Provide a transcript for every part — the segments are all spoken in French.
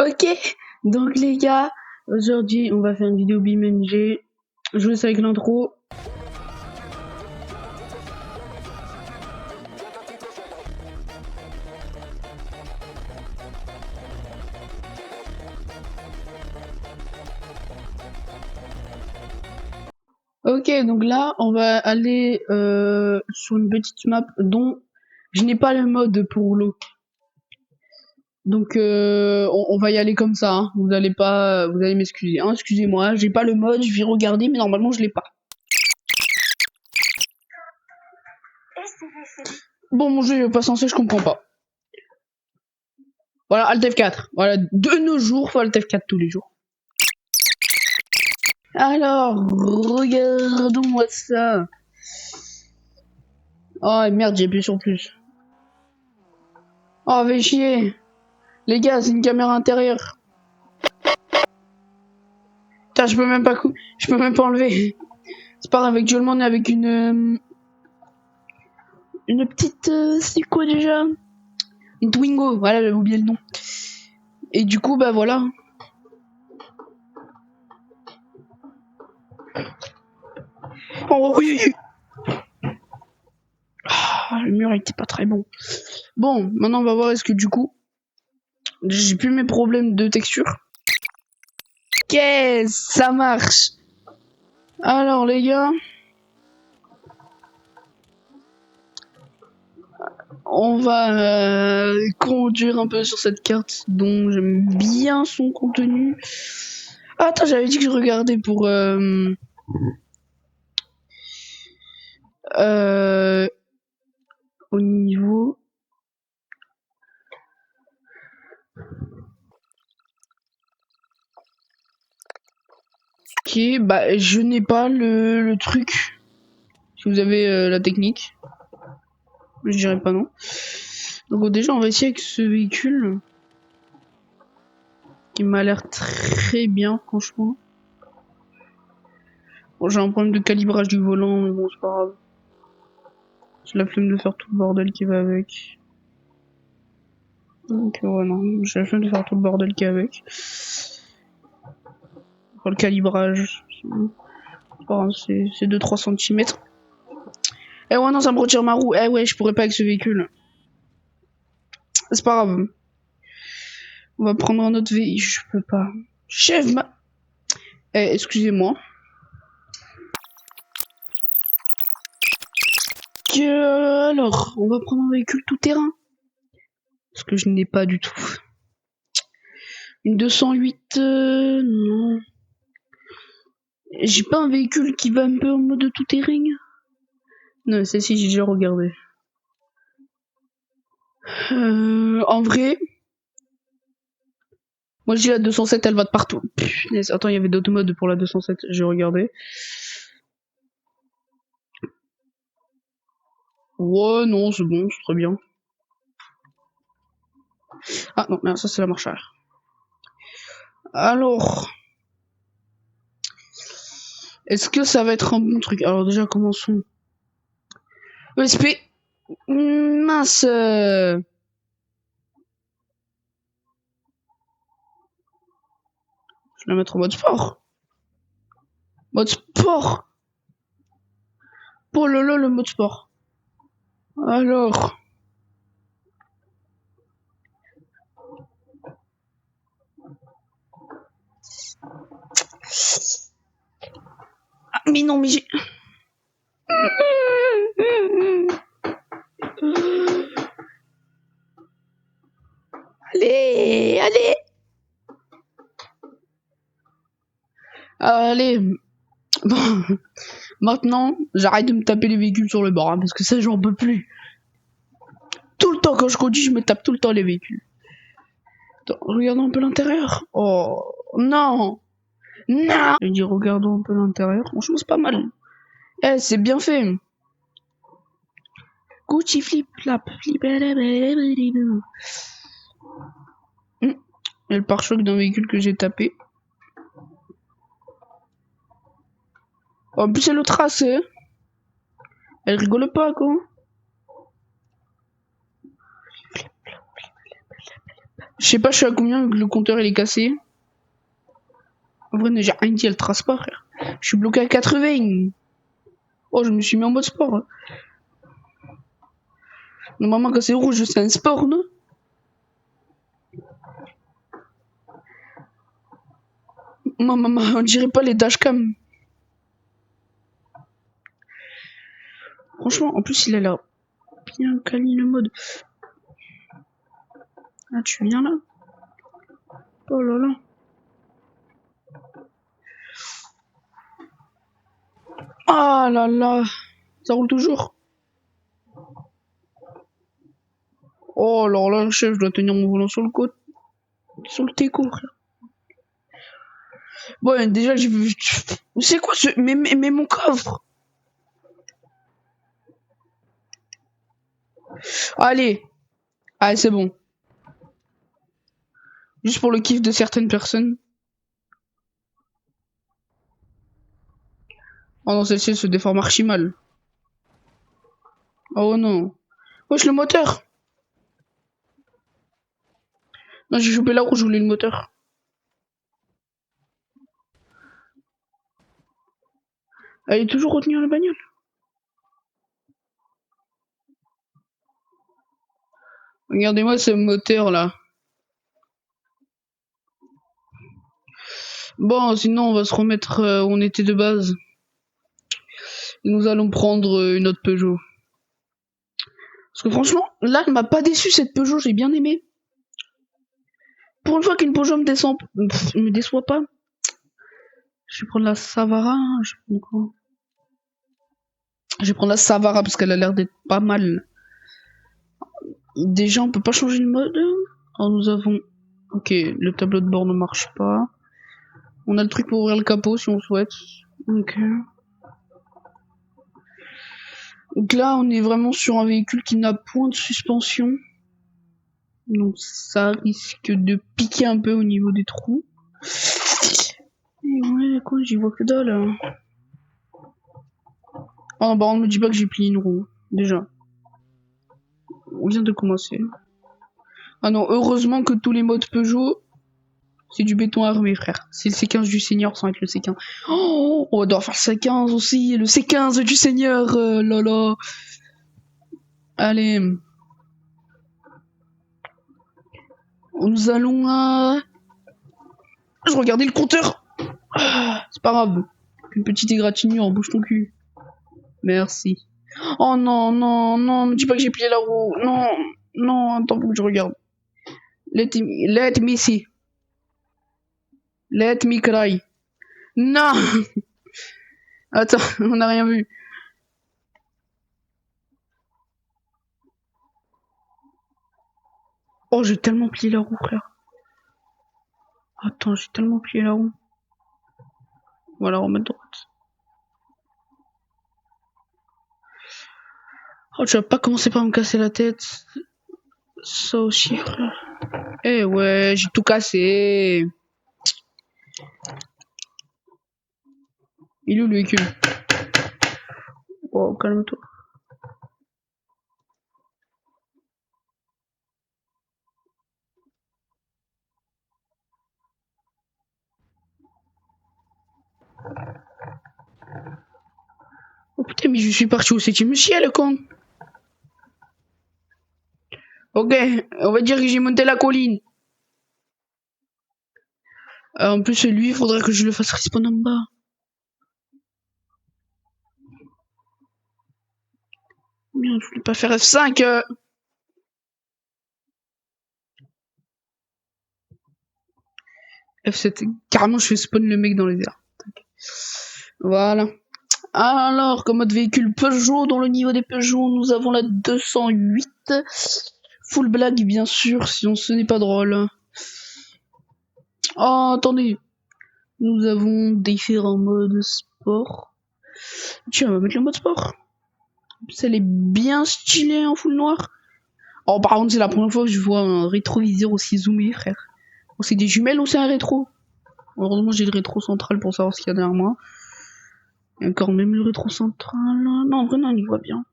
Ok, donc les gars, aujourd'hui on va faire une vidéo BeamNG. Je vous laisse avec l'intro. Ok, donc là on va aller sur une petite map dont je n'ai pas le mode pour l'eau. Donc on va y aller comme ça, hein. Vous allez m'excuser, hein. Excusez-moi, j'ai pas le mode, je vais regarder, mais normalement je l'ai pas. Bon, mon jeu il est pas censé, je comprends pas. Voilà, Alt F4. Voilà, de nos jours, faut Alt F4 tous les jours. Alors, regardons-moi ça. Oh merde, j'ai appuyé sur plus. Oh, fait chier. Les gars, c'est une caméra intérieure. Putain, je peux même pas enlever. C'est pas grave, actuellement on est avec une petite, c'est quoi déjà? Une Twingo, voilà, j'avais oublié le nom. Et du coup, bah voilà. Oh oui. Ah, le mur était pas très bon. Bon, maintenant on va voir est-ce que du coup, j'ai plus mes problèmes de texture. Ok, ça marche. Alors les gars, on va conduire un peu sur cette carte dont j'aime bien son contenu. Ah, attends, j'avais dit que je regardais pour au niveau. Ok, bah je n'ai pas le truc. Si vous avez la technique, je dirais pas non. Donc déjà on va essayer avec ce véhicule qui m'a l'air très bien franchement. Bon, j'ai un problème de calibrage du volant, mais bon c'est pas grave. J'ai la flemme de faire tout le bordel qui va avec. Donc ouais non, j'ai la flemme de faire tout le bordel qui va avec. Enfin, le calibrage, c'est 2-3 cm. Eh ouais non, ça me retire ma roue. Eh ouais, je pourrais pas avec ce véhicule. C'est pas grave. On va prendre un autre véhicule. Je peux pas. Chef, excusez-moi. Alors, on va prendre un véhicule tout terrain. Parce que je n'ai pas du tout. Une 208, non. J'ai pas un véhicule qui va un peu en mode tout terrain. Non, celle-ci, j'ai déjà regardé. En vrai, moi je dis la 207, elle va de partout. Punaise, attends, il y avait d'autres modes pour la 207, j'ai regardé. Ouais, non, c'est bon, c'est très bien. Ah non, merde, ça c'est la marche arrière. Alors, est-ce que ça va être un bon truc? Alors déjà, commençons. ESP. Mince. Je vais la mettre en mode sport. Mode sport. Oh là là, le mode sport. Alors. Ah, mais non, mais j'ai... Allez, allez. Allez. Bon. Maintenant, j'arrête de me taper les véhicules sur le bord, hein, parce que ça, j'en peux plus. Tout le temps, quand je conduis, je me tape tout le temps les véhicules. Attends, regardons un peu l'intérieur. Oh, non. Non. Je dis, regardons un peu l'intérieur. Franchement, c'est pas mal. Eh, c'est bien fait. Gucci flip flap. Et le pare-choc d'un véhicule que j'ai tapé. En plus, elle le trace. Elle rigole pas, quoi. Je sais pas, je suis à combien vu que le compteur il est cassé. En vrai, j'ai rien dit, elle trace pas, frère. Je suis bloqué à 80. Oh, je me suis mis en mode sport. Normalement, quand c'est rouge, c'est un sport, non? Maman, on dirait pas les dashcam. Franchement, en plus, il a l'air bien quali le mode. Ah, tu viens là? Oh là là. Ah là là. Ça roule toujours. Oh alors là, chef, je dois tenir mon volant sur le côté. Sur le téco, frère. Bon, déjà, j'ai vu. C'est quoi ce. Mais mon coffre! Allez! Allez, c'est bon. Juste pour le kiff de certaines personnes. Oh non, celle-ci elle se déforme archi mal. Oh non. Wesh, le moteur! Non, j'ai chopé la roue, je voulais le moteur. Elle est toujours retenue à la bagnole. Regardez-moi ce moteur là. Bon, sinon on va se remettre où on était de base. Et nous allons prendre une autre Peugeot. Parce que franchement, là, elle m'a pas déçu cette Peugeot, j'ai bien aimé. Pour une fois qu'une Peugeot me descend, me déçoit pas. Je vais prendre la Savara. Je vais prendre la Savara parce qu'elle a l'air d'être pas mal. Déjà, on peut pas changer le mode. Alors nous avons. Ok, le tableau de bord ne marche pas. On a le truc pour ouvrir le capot si on souhaite. Ok. Donc là, on est vraiment sur un véhicule qui n'a point de suspension. Donc ça risque de piquer un peu au niveau des trous. Et ouais, quoi, j'y vois que dalle. Hein. Oh, bah on me dit pas que j'ai plié une roue. Déjà. On vient de commencer. Ah non, heureusement que tous les modes Peugeot, c'est du béton armé, frère. C'est le C15 du Seigneur sans être le C15. Oh, on va devoir faire le C15 aussi. Le C15 du Seigneur, lolo. Allez. Nous allons à... Je regardais le compteur. Ah, c'est pas grave. Une petite égratignure, bouge ton cul. Merci. Oh non, non, non, me dis pas que j'ai plié la roue. Non, non, attends, faut que je regarde. Let me see. Let me cry. Non. Attends, on n'a rien vu. Oh, j'ai tellement plié la roue, frère. Attends, j'ai tellement plié la roue. Voilà, remettre droite. Oh, tu vas pas commencer par me casser la tête. Ça aussi, frère. Eh ouais, j'ai tout cassé. Il est où le véhicule? Oh, calme-toi. Oh putain, mais je suis parti au 7ème ciel, con. Ok, on va dire que j'ai monté la colline. En plus, lui, il faudrait que je le fasse respawn en bas. Merde, je voulais pas faire F5. F7. Carrément, je fais spawn le mec dans les airs. Voilà. Alors, comme mode véhicule Peugeot, dans le niveau des Peugeot, nous avons la 208. Full blague, bien sûr, sinon ce n'est pas drôle. Oh, attendez. Nous avons différents modes sport. Tiens, on va mettre le mode sport. Elle est bien stylée en full noir. Oh, par contre, c'est la première fois que je vois un rétroviseur aussi zoomé, frère. Oh, c'est des jumelles ou c'est un rétro? Heureusement, j'ai le rétro central pour savoir ce qu'il y a derrière moi. Et encore même le rétro central. Non, en vrai, non, on y voit bien.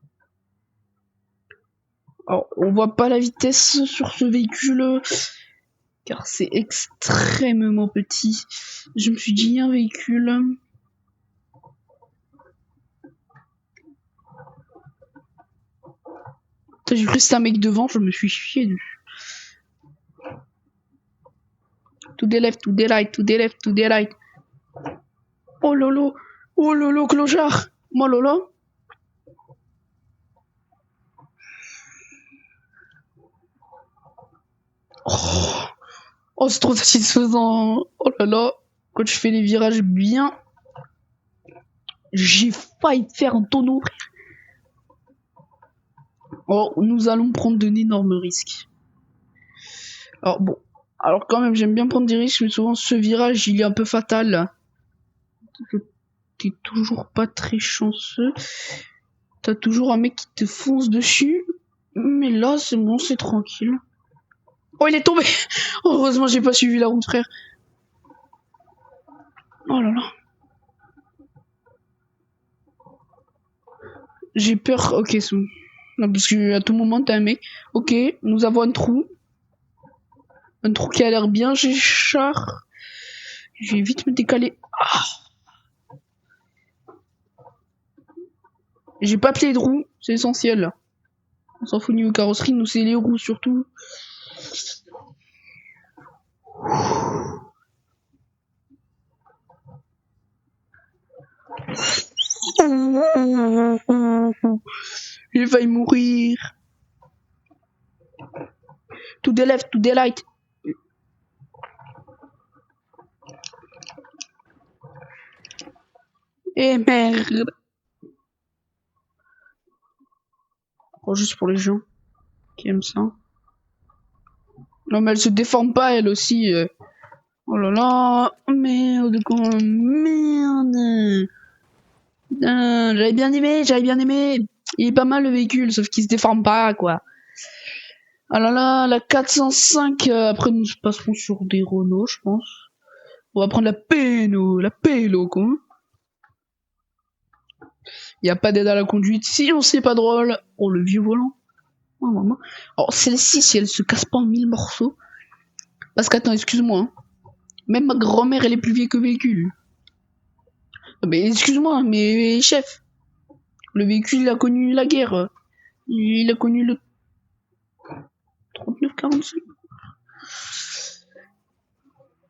Alors, on voit pas la vitesse sur ce véhicule. car c'est extrêmement petit. Je me suis dit un véhicule. J'ai cru que c'était un mec devant, je me suis chié dessus. To the left, to the right, to the left, to the right. Oh lolo, clochard. Moi lolo. Oh, c'est trop satisfaisant. Oh là là, quand je fais les virages bien, j'ai failli faire un tonneau. Oh, nous allons prendre d'énormes risques. Alors bon, alors quand même, j'aime bien prendre des risques, mais souvent ce virage, il est un peu fatal. T'es toujours pas très chanceux. T'as toujours un mec qui te fonce dessus. Mais là, c'est bon, c'est tranquille. Oh, il est tombé. Heureusement, j'ai pas suivi la route, frère. Oh là là. J'ai peur. Ok, c'est bon. Non, parce que à tout moment, t'as un mec. Ok, nous avons un trou. Un trou qui a l'air bien géchard. Je vais vite me décaler. Ah. J'ai pas appelé de roues, c'est essentiel. On s'en fout niveau carrosserie, nous c'est les roues surtout. J'ai failli mourir. To the left, to the right. Eh merde. Oh, juste pour les gens qui aiment ça. Non mais elle se déforme pas elle aussi. Oh là là. Merde quoi. Merde. J'avais bien aimé, j'avais bien aimé. Il est pas mal le véhicule, sauf qu'il se déforme pas quoi. Ah là là, la 405, après nous passerons sur des Renault je pense. On va prendre la Pélo quoi. Y a pas d'aide à la conduite. Si on sait pas drôle. Oh le vieux volant. Oh maman. Alors celle-ci, si elle se casse pas en 1000 morceaux. Parce qu'attends, excuse-moi. Hein. Même ma grand-mère, elle est plus vieille que le véhicule. Mais excuse-moi, mais chef. Le véhicule, il a connu la guerre. Il a connu le 39-45.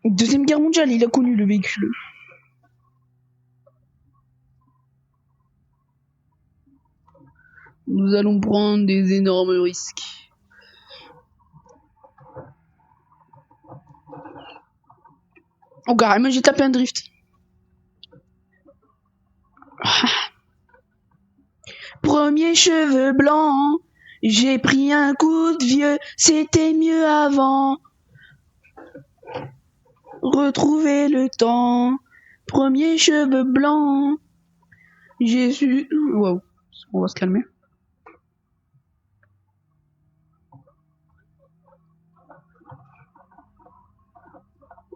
Deuxième guerre mondiale, il a connu le véhicule. Nous allons prendre des énormes risques. Oh, carrément, j'ai tapé un drift. Premier cheveux blancs, j'ai pris un coup de vieux, c'était mieux avant. Retrouver le temps, premier cheveux blancs, j'ai su... Wow, on va se calmer.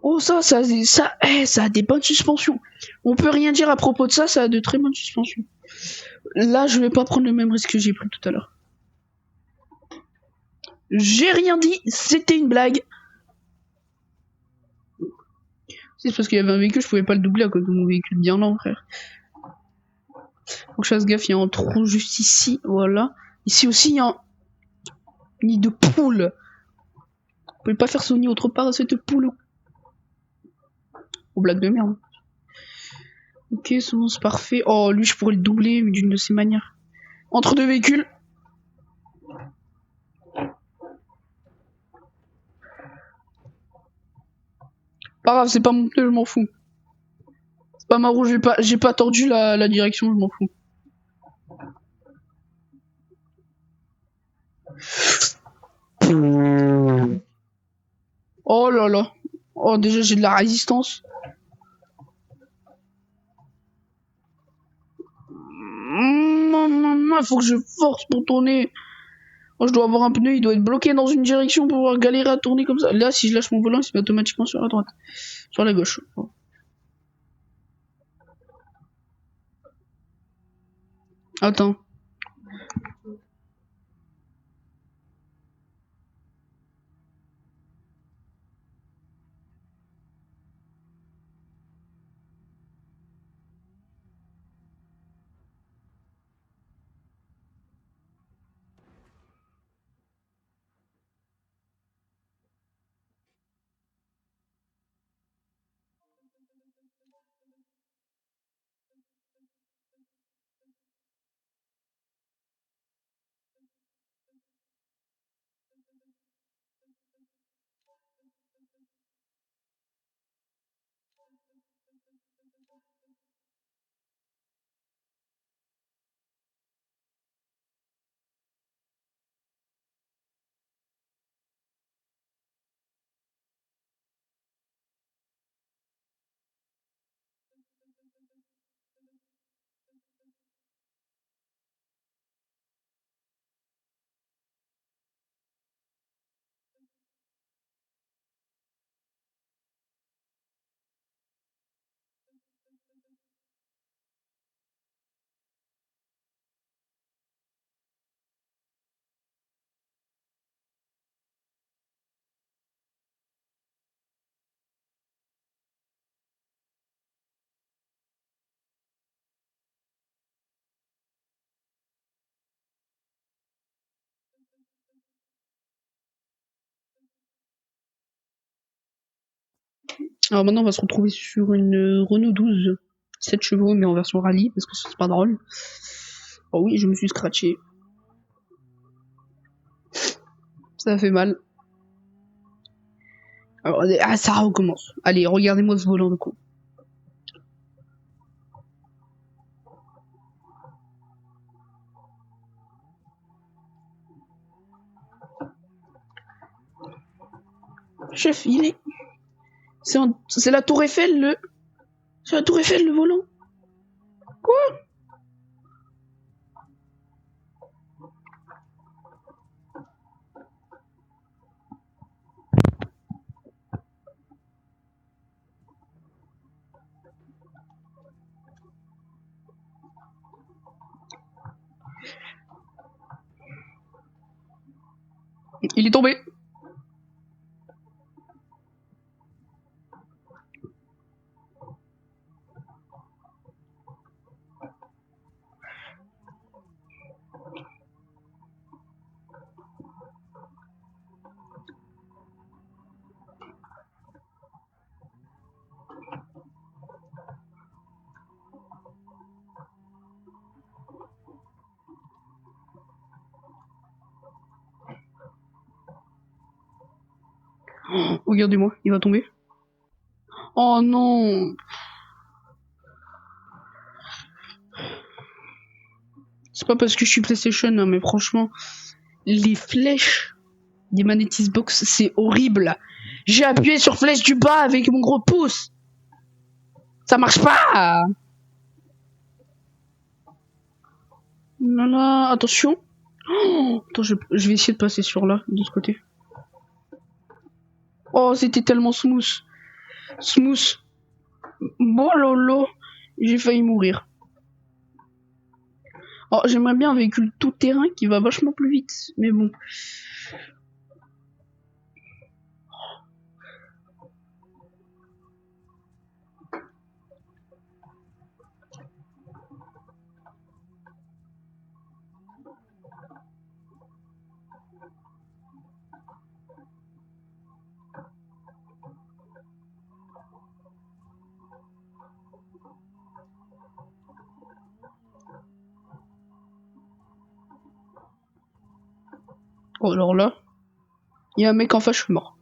Oh ça a des bonnes suspensions. On peut rien dire à propos de ça, ça a de très bonnes suspensions. Là, je vais pas prendre le même risque que j'ai pris tout à l'heure. J'ai rien dit, c'était une blague. C'est parce qu'il y avait un véhicule, je pouvais pas le doubler à cause de mon véhicule bien lent, frère. Faut que je fasse gaffe, il y a un trou juste ici, voilà. Ici aussi, il y a un nid de poule. Vous pouvez pas faire son nid autre part, cette poule. Oh, blague de merde. Ok, c'est parfait. Oh, lui, je pourrais le doubler d'une de ces manières. Entre deux véhicules. Pas grave, c'est pas mon pneu, je m'en fous. C'est pas ma roue, j'ai pas tordu la direction, je m'en fous. Oh là là. Oh, déjà, j'ai de la résistance. Il faut que je force pour tourner. Oh, je dois avoir un pneu, il doit être bloqué dans une direction pour pouvoir galérer à tourner comme ça. Là, si je lâche mon volant, il se met automatiquement sur la droite. Sur la gauche. Oh. Attends. Alors maintenant, on va se retrouver sur une Renault 12, 7 chevaux, mais en version rallye, parce que c'est pas drôle. Oh oui, je me suis scratché. Ça fait mal. Alors, ah, ça recommence. Allez, regardez-moi ce volant de con. Chef, il est... C'est la tour Eiffel, le... C'est la tour Eiffel, le volant. Quoi? Il est tombé. Oh, regardez-moi, il va tomber. Oh non. C'est pas parce que je suis PlayStation, hein, mais franchement, les flèches des manettes Xbox, c'est horrible. J'ai appuyé sur flèche du bas avec mon gros pouce. Ça marche pas. Là là, attention. Oh, attends, je vais essayer de passer sur là, de ce côté. Oh, c'était tellement smooth. Smooth. Bon lolo. J'ai failli mourir. Oh, j'aimerais bien un véhicule tout terrain qui va vachement plus vite. Mais bon. Oh, alors là, il y a un mec en face, je suis mort.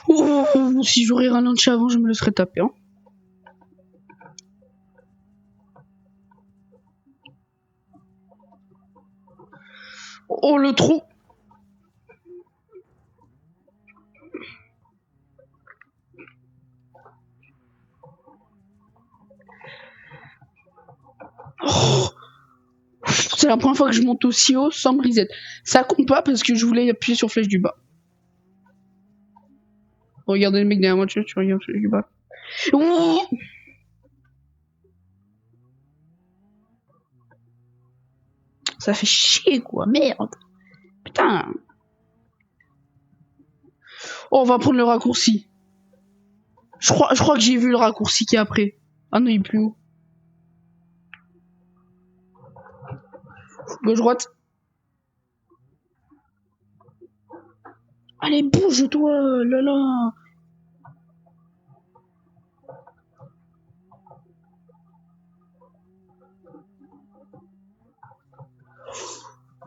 Oh, si j'aurais ralenti avant, je me le serais tapé. Hein. Oh, le trou. Oh, c'est la première fois que je monte aussi haut sans me reset. Ça compte pas parce que je voulais appuyer sur flèche du bas. Regardez le mec derrière moi, tu regardes flèche du bas. Oh, ça fait chier quoi, merde. Putain. Oh, on va prendre le raccourci. Je crois que j'ai vu le raccourci qui est après. Ah non, il est plus haut. Gauche droite. Allez, bouge-toi, là là.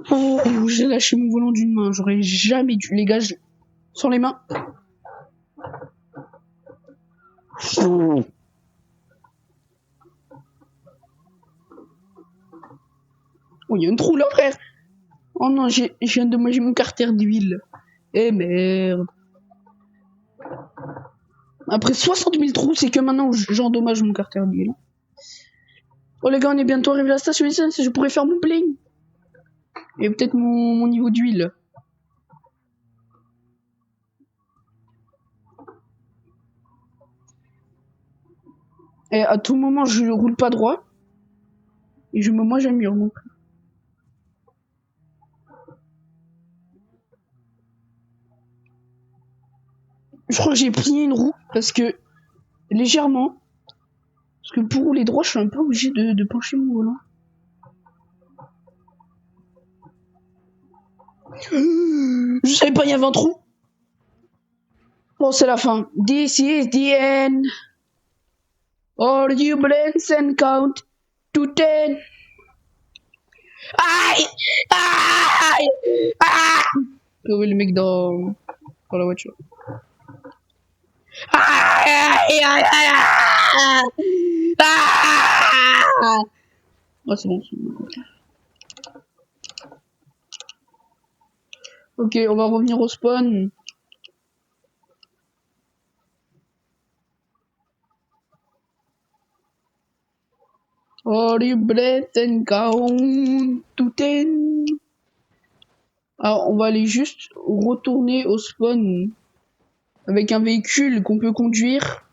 Oh, j'ai lâché mon volant d'une main. J'aurais jamais dû. Les gars, sans les mains. Oh, il y a un trou là, frère. Oh non, je viens de manger mon carter d'huile. Eh merde. Après 60 000 trous, c'est que maintenant où j'endommage mon carter d'huile. Oh les gars, on est bientôt arrivé à la station essence. Je pourrais faire mon plein. Et peut-être mon niveau d'huile. Et à tout moment, je roule pas droit. Et je me mange un mur, donc. Je crois que j'ai plié une roue parce que légèrement. Parce que pour rouler droit, je suis un peu obligé de pencher mon volant. Je savais pas, il y avait un trou. Bon, c'est la fin. This is the end. All you blends and count to 10. Aïe! Aïe! Ah! Oui, le mec dans la voiture. Aïe! Aïe! Aïe! Ah! Oh, c'est bon. Ok, on va revenir au spawn. All you blends and count to 10. Alors, on va aller juste retourner au spawn avec un véhicule qu'on peut conduire.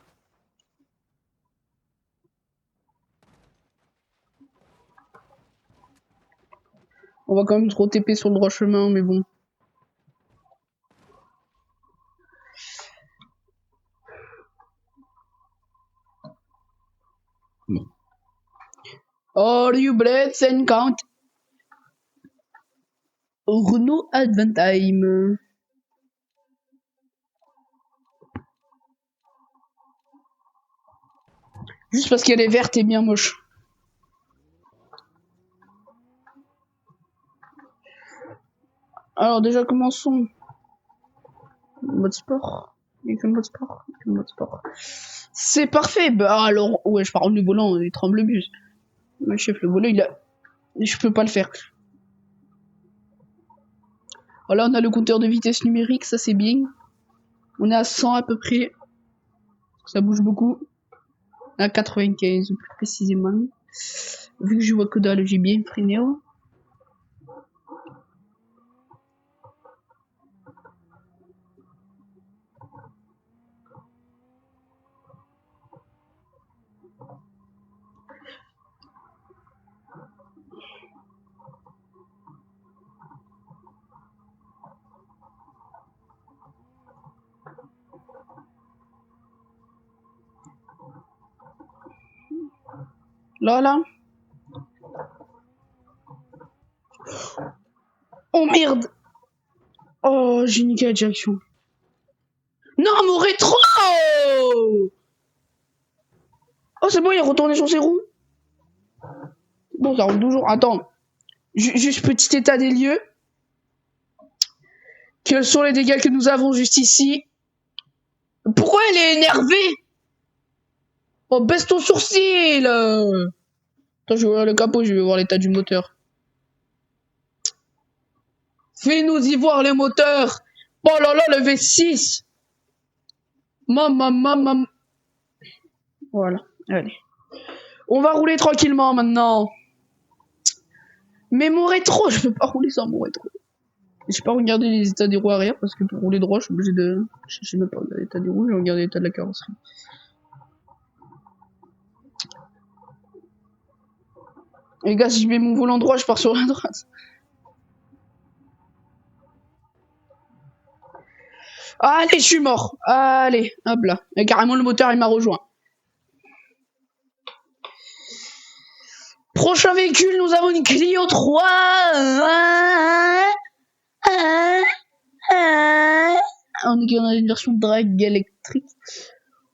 On va quand même trop TP sur le droit chemin, mais bon. All you blends and count. Renault Adventime. Juste parce qu'elle est verte et bien moche. Alors déjà commençons. Mode sport. Mode sport. Mode sport. C'est parfait. Bah alors, ouais, je parle du volant, il tremble le bus. Mais chef, le volant, il a... Je peux pas le faire. Alors là, on a le compteur de vitesse numérique, ça c'est bien. On est à 100 à peu près. Ça bouge beaucoup. À 95 plus précisément. Vu que je vois que dalle, j'ai bien freiné. Là. Oh merde! Oh, j'ai niqué la direction. Non, mon rétro! Oh, c'est bon, il est retourné sur ses roues. Bon, ça roule toujours. Attends. Juste petit état des lieux. Quels sont les dégâts que nous avons juste ici? Pourquoi elle est énervée? Oh, baisse ton sourcil! Attends, je vais voir le capot, je vais voir l'état du moteur. Fais-nous y voir les moteurs! Oh là là, le V6! Maman. Voilà, allez. On va rouler tranquillement maintenant. Mais mon rétro, je peux pas rouler sans mon rétro. J'ai pas regardé les états des roues arrière parce que pour rouler droit, je suis obligé de... Je sais même pas l'état des roues, j'ai regardé l'état de la carrosserie. Les gars, si je mets mon volant droit, je pars sur la droite. Allez, je suis mort. Allez, hop là. Et carrément, le moteur, il m'a rejoint. Prochain véhicule, nous avons une Clio 3. On a une version drag électrique.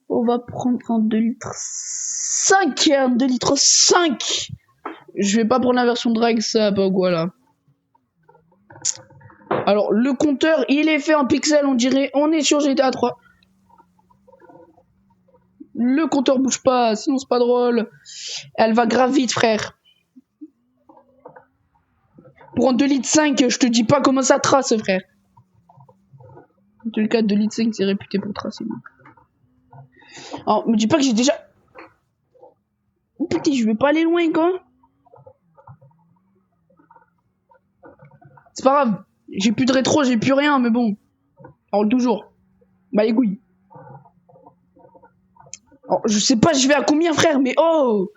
On va prendre un 2 litres 5. Un 2 litres 5. Je vais pas prendre la version drag, ça, bah voilà. Alors, le compteur, il est fait en pixels, on dirait. On est sur GTA 3. Le compteur bouge pas, sinon c'est pas drôle. Elle va grave vite, frère. Pour un 2 litres 5, je te dis pas comment ça trace, frère. En tout cas, 2 litres 5, c'est réputé pour tracer. Alors, me dis pas que j'ai déjà... Oh, putain, je vais pas aller loin, quoi. C'est pas grave. J'ai plus de rétro, j'ai plus rien, mais bon. Alors, toujours. Bah, les couilles. Alors, je sais pas, je vais à combien, frère, mais oh!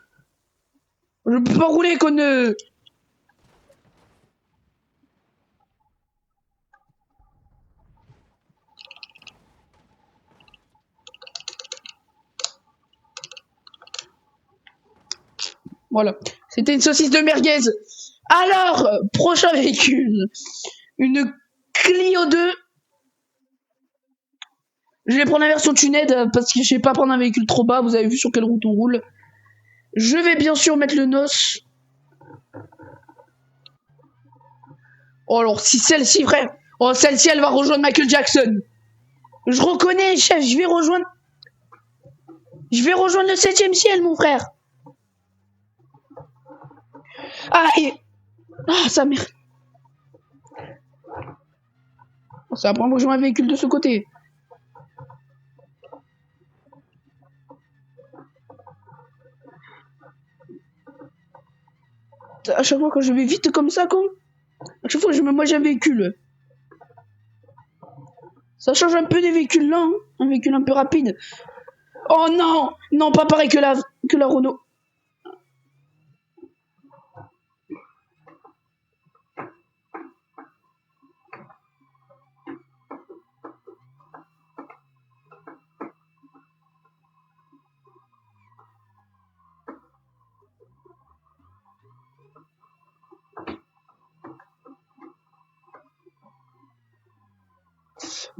Je peux pas rouler, conne. Voilà. C'était une saucisse de merguez. Alors, prochain véhicule. Une Clio 2. Je vais prendre la version tuned parce que je sais pas prendre un véhicule trop bas. Vous avez vu sur quelle route on roule. Je vais bien sûr mettre le NOS. Oh alors si celle-ci frère. Oh celle-ci elle va rejoindre Michael Jackson. Je reconnais chef, je vais rejoindre le 7ème ciel mon frère. Aïe. Ah ça merde. C'est la première fois que je vois un véhicule de ce côté. À chaque fois quand je vais vite comme ça, à chaque fois que moi j'ai un véhicule. Ça change un peu des véhicules là, hein. Un véhicule un peu rapide. Oh non, non pas pareil que la Renault.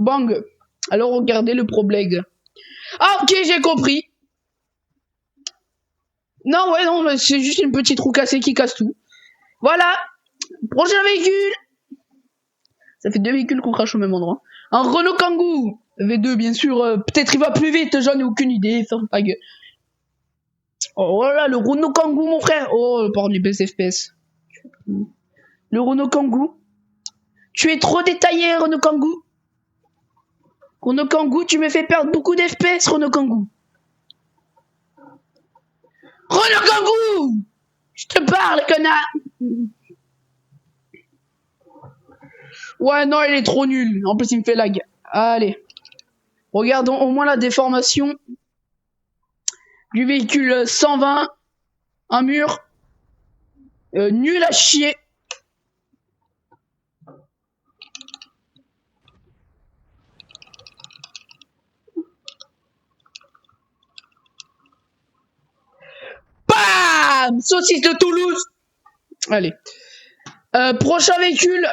Bang. Alors regardez le problème. Ah ok j'ai compris. Non ouais non c'est juste une petite roue cassée qui casse tout. Voilà. Prochain véhicule. Ça fait 2 véhicules qu'on crache au même endroit. Un Renault Kangoo V2 bien sûr. Peut-être il va plus vite, j'en ai aucune idée. Ferme ta gueule. Oh voilà le Renault Kangoo mon frère. Oh pardon les baisses FPS. Le Renault Kangoo. Tu es trop détaillé Renault Kangoo. Renault Kangoo, tu me fais perdre beaucoup d'FPS, Renault Kangoo. Renault Kangoo! Je te parle, connard! Ouais, non, il est trop nul. En plus, il me fait lag. Allez. Regardons au moins la déformation du véhicule 120. Un mur. Nul à chier. Bam! Saucisse de Toulouse. Allez. Prochain véhicule.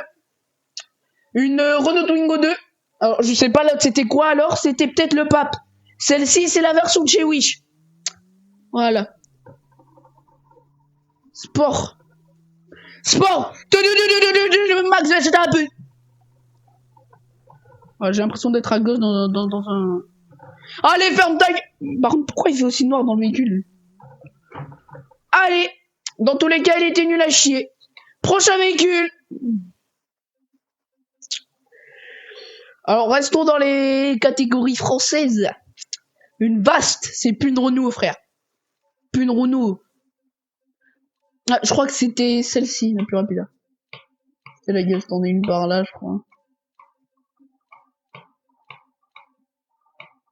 Une Renault Twingo 2. Alors, je sais pas là, c'était quoi alors? C'était peut-être le pape. Celle-ci, c'est la version de chez Wish. Voilà. Sport. Sport. Max Verstappen. Ouais, j'ai l'impression d'être à gauche dans un... Allez, ferme ta gueule. Par contre, pourquoi il fait aussi noir dans le véhicule? Allez. Dans tous les cas, il était nul à chier. Prochain véhicule. Alors, restons dans les catégories françaises. Une vaste. C'est plus une Renault, frère. Plus une Renault. Ah, je crois que c'était celle-ci, la plus rapide. C'est la gueule, t'en as une par là, je crois.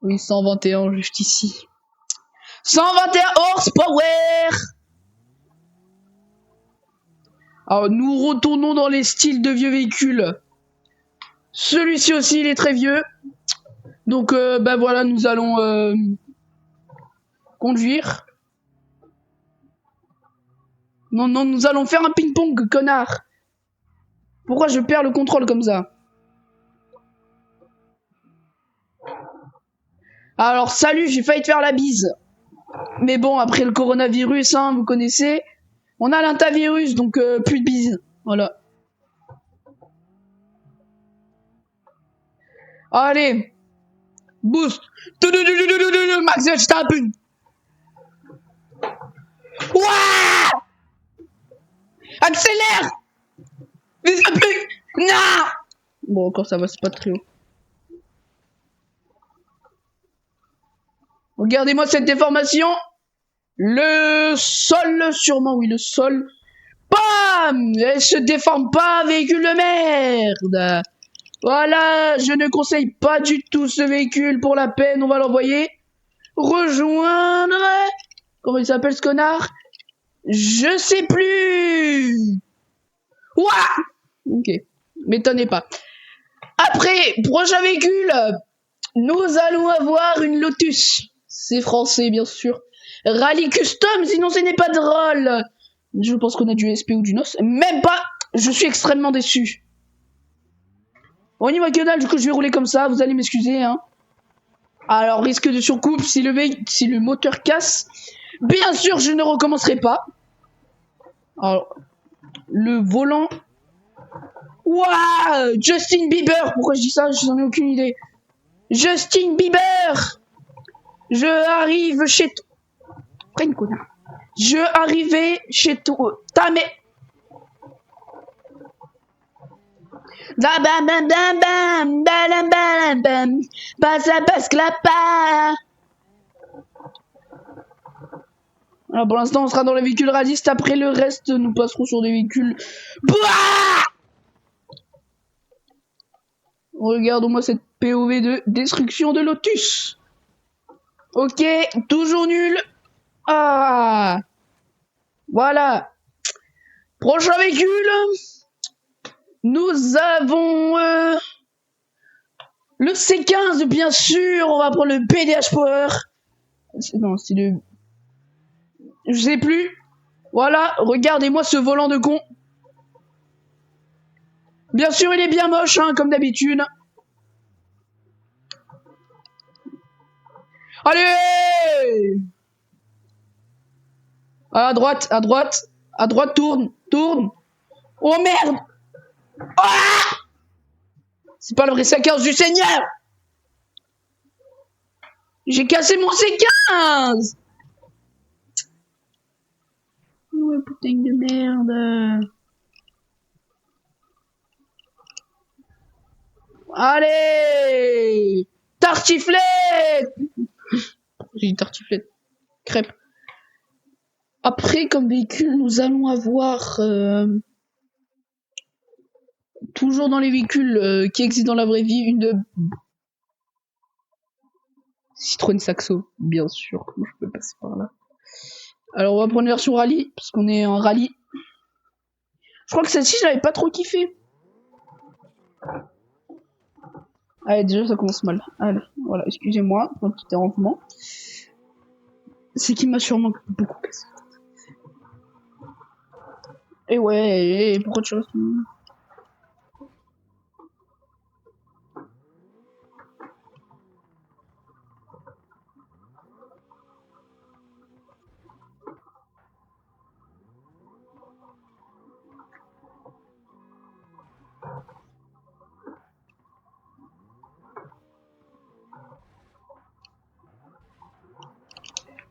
Oui, 121, juste ici. 121 horsepower. Alors, nous retournons dans les styles de vieux véhicules. Celui-ci aussi, il est très vieux. Donc, bah voilà, nous allons conduire. Non, non, nous allons faire un ping-pong, connard. Pourquoi je perds le contrôle comme ça? Alors, salut, j'ai failli te faire la bise. Mais bon, après le coronavirus, hein, vous connaissez. On a l'intavirus, donc plus de bise. Voilà. Allez. Boost. Max Verstappen. Ouah! Accélère! Vise plus! Non! Bon, encore ça va, c'est pas très haut. Regardez-moi cette déformation. Le sol, sûrement, oui, le sol. Bam! Elle se déforme pas, véhicule de merde! Voilà, je ne conseille pas du tout ce véhicule pour la peine, on va l'envoyer. Rejoindre... Comment il s'appelle ce connard? Je sais plus. Ouah. Ok, m'étonnez pas. Après, prochain véhicule, nous allons avoir une Lotus. C'est français, bien sûr. Rallye Custom, sinon ce n'est pas drôle. Je pense qu'on a du SP ou du NOS. Même pas. Je suis extrêmement déçu. On y va que dalle, du coup je vais rouler comme ça, vous allez m'excuser, hein. Alors, risque de surcoupe si le moteur casse. Bien sûr, je ne recommencerai pas. Alors, le volant. Waouh, Justin Bieber. Pourquoi je dis ça? J'en ai aucune idée. Justin Bieber. Je arrive chez toi. Prenne, connard. Je arrivais chez toi. Ta mère. Bam bam bam bam bam bam bam bam. Ça passe pas. Alors pour l'instant on sera dans les véhicules radistes, après le reste nous passerons sur des véhicules. Bouah, regarde-moi cette POV de destruction de Lotus. Ok, toujours nul. Ah, voilà. Prochain véhicule. Nous avons le C15 bien sûr. On va prendre le BDH Power. Non, c'est le... Je sais plus. Voilà, regardez-moi ce volant de con. Bien sûr, il est bien moche, hein, comme d'habitude. Allez! À droite, à droite. À droite, tourne, tourne. Oh merde! Ah! C'est pas le vrai C15 du Seigneur! J'ai cassé mon C15! Ouais, putain de merde. Allez! Tartiflette! J'ai dit tartiflette. Crêpe. Après, comme véhicule, nous allons avoir... toujours dans les véhicules qui existent dans la vraie vie, une... Citroën Saxo, bien sûr. Comment je peux passer par là? Alors, on va prendre une version rallye, parce qu'on est en rallye. Je crois que celle-ci, je l'avais pas trop kiffé. Allez, déjà, ça commence mal. Allez, voilà, excusez-moi pour un petit dérangement. C'est qui m'a sûrement beaucoup cassé. Et ouais, pourquoi tu restes...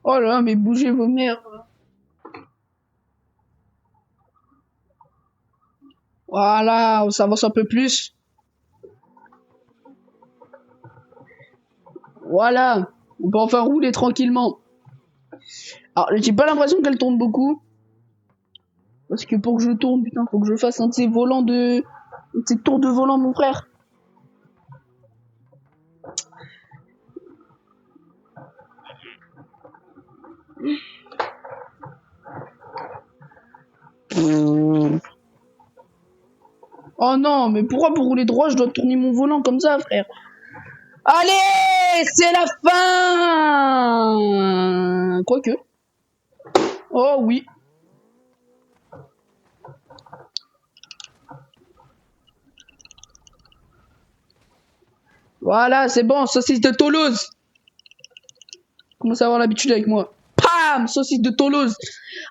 Oh là, mais bougez vos merdes. Voilà, on s'avance un peu plus. Voilà, on peut enfin rouler tranquillement. Alors, j'ai pas l'impression qu'elle tourne beaucoup. Parce que pour que je tourne, putain, faut que je fasse un de ces volants de... Un de ces tours de volant, mon frère. Oh non, mais pourquoi pour rouler droit, je dois tourner mon volant comme ça, frère? Allez, c'est la fin. Quoique. Oh oui. Voilà, c'est bon, saucisse de Toulouse. Commence à avoir l'habitude avec moi. Pam, saucisse de Toulouse.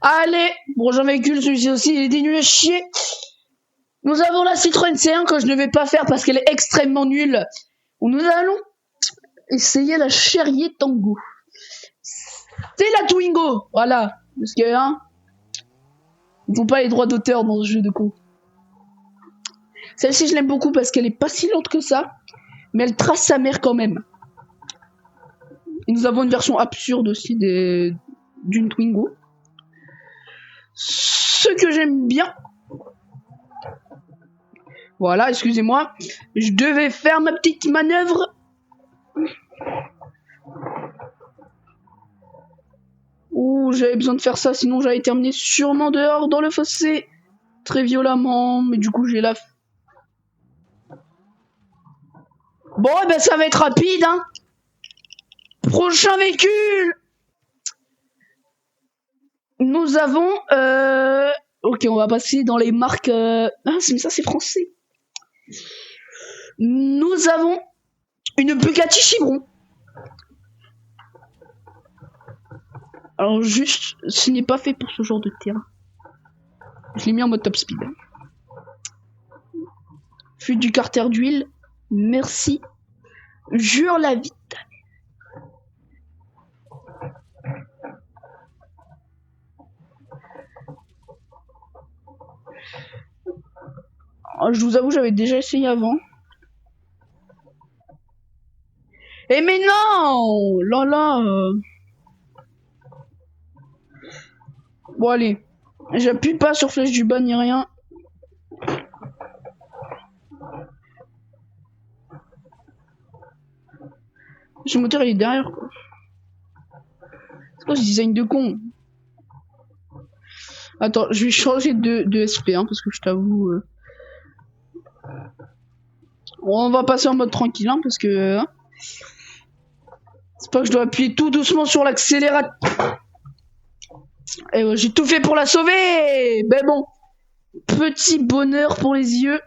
Allez, prochain véhicule, celui-ci aussi, il est dénué à chier. Nous avons la Citroën C1 que je ne vais pas faire parce qu'elle est extrêmement nulle. Nous allons essayer la Cherrier Tango. C'est la Twingo, voilà. Parce que, hein, ils n'ont pas les droits d'auteur dans ce jeu de con. Celle-ci, je l'aime beaucoup parce qu'elle est pas si lente que ça. Mais elle trace sa mère quand même. Et nous avons une version absurde aussi d'une Twingo. Ce que j'aime bien. Voilà, excusez-moi. Je devais faire ma petite manœuvre. Ouh, j'avais besoin de faire ça, sinon j'allais terminer sûrement dehors dans le fossé. Très violemment, mais du coup j'ai la... Bon, ben ça va être rapide, hein. Prochain véhicule. Nous avons... Ok, on va passer dans les marques... Ah, mais ça c'est français. Nous avons une Bugatti Chiron. Alors juste, ce n'est pas fait pour ce genre de terrain. Je l'ai mis en mode top speed. Fuite du carter d'huile. Merci. Jure la vie. Je vous avoue, j'avais déjà essayé avant. Eh mais non! Là là. Bon allez. J'appuie pas sur flèche du bas ni rien. Ce moteur il est derrière quoi. C'est quoi ce design de con? Attends, je vais changer de SP hein, parce que je t'avoue. On va passer en mode tranquille hein, parce que. Hein, c'est pas que je dois appuyer tout doucement sur l'accélérateur. Et j'ai tout fait pour la sauver. Ben bon. Petit bonheur pour les yeux.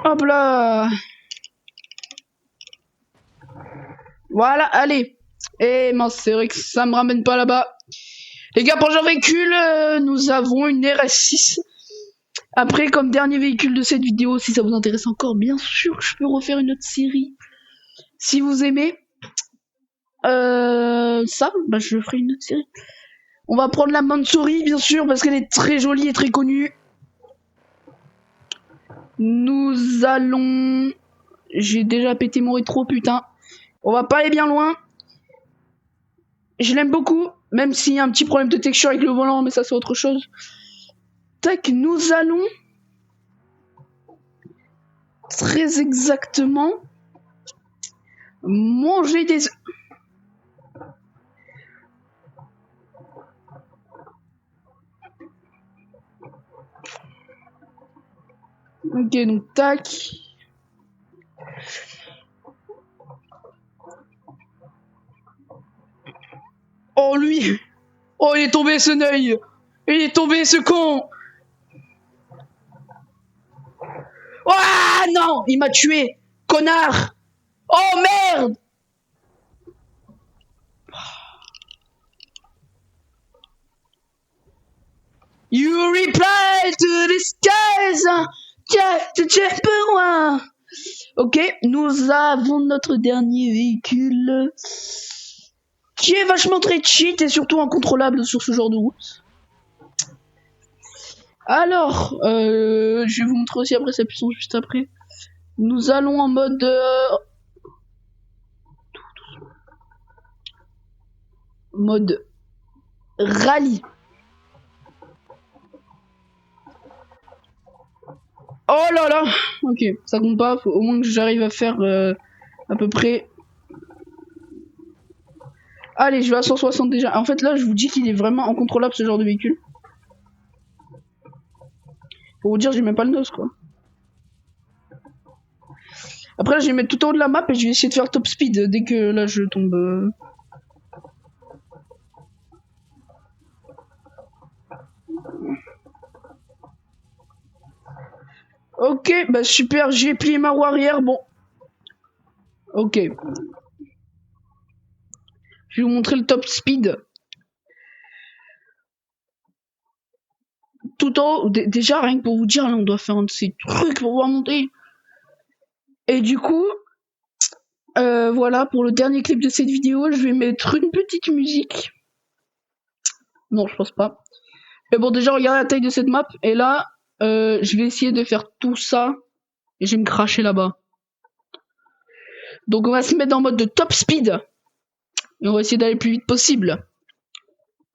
Hop là. Voilà, allez. Et mince, c'est vrai que ça me ramène pas là-bas. Les gars, prochain véhicule, nous avons une RS6. Après, comme dernier véhicule de cette vidéo, si ça vous intéresse encore, bien sûr, je peux refaire une autre série. Si vous aimez ça, bah je ferai une autre série. On va prendre la Mansouri, bien sûr, parce qu'elle est très jolie et très connue. Nous allons... J'ai déjà pété mon rétro, putain. On va pas aller bien loin. Je l'aime beaucoup, même s'il y a un petit problème de texture avec le volant, mais ça c'est autre chose. Tac, nous allons... Très exactement... Manger des... Ok, donc tac. Oh lui. Oh il est tombé ce neuil. Il est tombé ce con. Ah non, il m'a tué. Connard. Oh merde. You reply to this skies. Pour moi. Ok, nous avons notre dernier véhicule qui est vachement très cheat et surtout incontrôlable sur ce genre de route. Alors, je vais vous montrer aussi après sa puissance juste après. Nous allons en mode mode rallye. Oh là là. Ok, ça compte pas, faut au moins que j'arrive à faire à peu près. Allez, je vais à 160 déjà. En fait là, je vous dis qu'il est vraiment incontrôlable ce genre de véhicule. Pour vous dire, j'ai même pas le nose quoi. Après là, je vais mettre tout en haut de la map et je vais essayer de faire top speed dès que là je tombe. Ok, bah super, j'ai plié ma roue arrière, bon. Ok. Je vais vous montrer le top speed. Tout en haut, déjà rien que pour vous dire, là on doit faire un de ces trucs pour pouvoir monter. Et du coup, voilà, pour le dernier clip de cette vidéo, je vais mettre une petite musique. Non, je pense pas. Mais bon, déjà, regardez la taille de cette map. Et là, je vais essayer de faire tout ça. Et je vais me cracher là-bas. Donc, on va se mettre en mode de top speed. Et on va essayer d'aller le plus vite possible.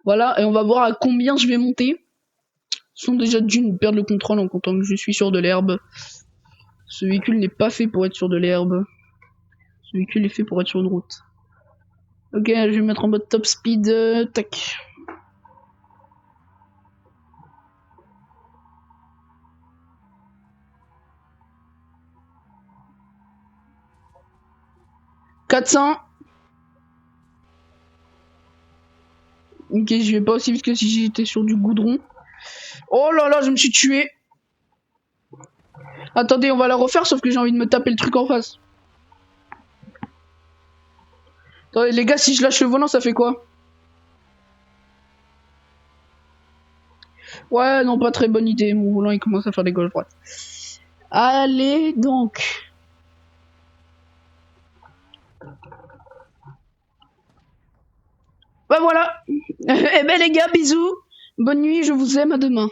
Voilà, et on va voir à combien je vais monter. Sans déjà d'une perdre le contrôle en comptant que je suis sur de l'herbe. Ce véhicule n'est pas fait pour être sur de l'herbe. Ce véhicule est fait pour être sur une route. Ok, je vais me mettre en mode top speed. Tac. « 400. Ok, je vais pas aussi vite que si j'étais sur du goudron. Oh là là, je me suis tué. Attendez, on va la refaire, sauf que j'ai envie de me taper le truc en face. Attendez, les gars, si je lâche le volant, ça fait quoi? Ouais, non, pas très bonne idée. Mon volant, il commence à faire des gauches droites. Allez, donc. Bah voilà. Eh ben les gars, bisous. Bonne nuit, je vous aime, à demain.